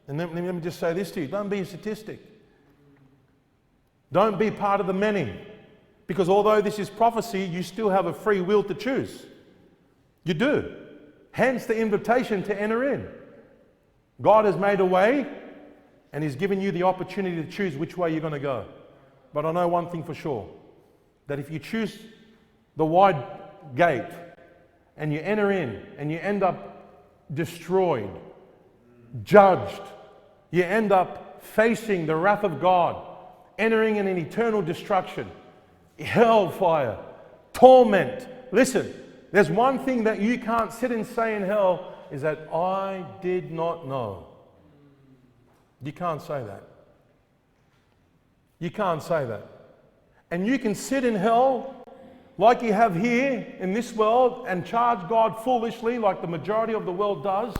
And let me just say this to you. Don't be a statistic. Don't be part of the many. Because although this is prophecy, you still have a free will to choose. You do. Hence the invitation to enter in. God has made a way, and He's given you the opportunity to choose which way you're going to go. But I know one thing for sure, that if you choose the wide gate, and you enter in, and you end up destroyed, judged, you end up facing the wrath of God, entering in an eternal destruction, hellfire, torment. Listen, there's one thing that you can't sit and say in hell, is that I did not know. You can't say that. You can't say that. And you can sit in hell like you have here in this world and charge God foolishly like the majority of the world does,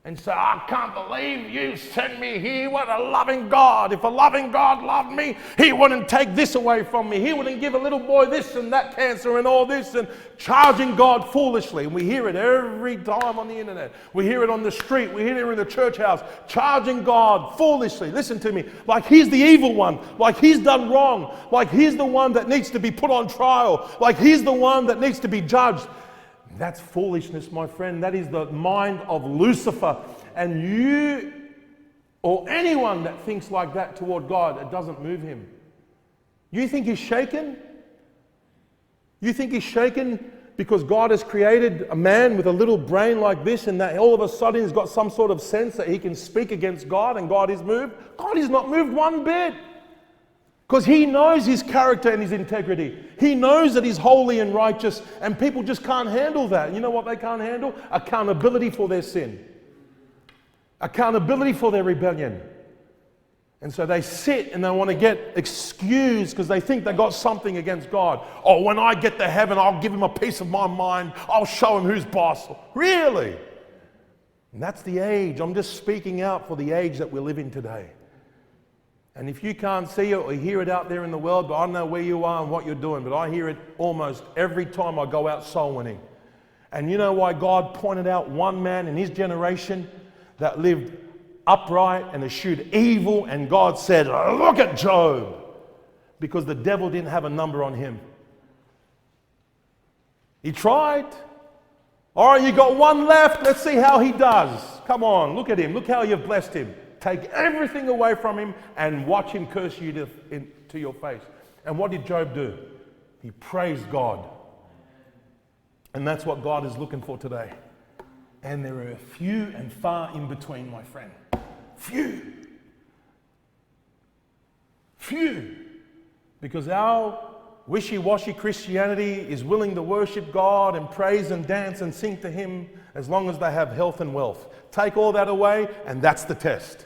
and say, I can't believe you sent me here. What a loving God. If a loving God loved me, He wouldn't take this away from me. He wouldn't give a little boy this and that cancer and all this, and charging God foolishly. And we hear it every time on the internet. We hear it on the street. We hear it in the church house. Charging God foolishly. Listen to me. Like He's the evil one. Like He's done wrong. Like He's the one that needs to be put on trial. Like He's the one that needs to be judged. That's foolishness, my friend. That is the mind of Lucifer. And you, or anyone that thinks like that toward God, it doesn't move Him. You think He's shaken? You think He's shaken because God has created a man with a little brain like this, and that all of a sudden he's got some sort of sense that he can speak against God and God is moved? God is not moved one bit. Because He knows His character and His integrity. He knows that He's holy and righteous, and people just can't handle that. You know what they can't handle? Accountability for their sin. Accountability for their rebellion. And so they sit and they want to get excused because they think they got something against God. Oh, when I get to heaven, I'll give Him a piece of my mind. I'll show Him who's boss. Really? And that's the age. I'm just speaking out for the age that we live in today. And if you can't see it or hear it out there in the world, but I don't know where you are and what you're doing, but I hear it almost every time I go out soul winning. And you know why God pointed out one man in His generation that lived upright and eschewed evil, and God said, look at Job, because the devil didn't have a number on him. He tried. All right, you got one left. Let's see how he does. Come on, look at him. Look how you've blessed him. Take everything away from him and watch him curse you to your face. And what did Job do? He praised God. And that's what God is looking for today. And there are few and far in between, my friend. Few. Few. Because our wishy-washy Christianity is willing to worship God and praise and dance and sing to Him as long as they have health and wealth. Take all that away and that's the test.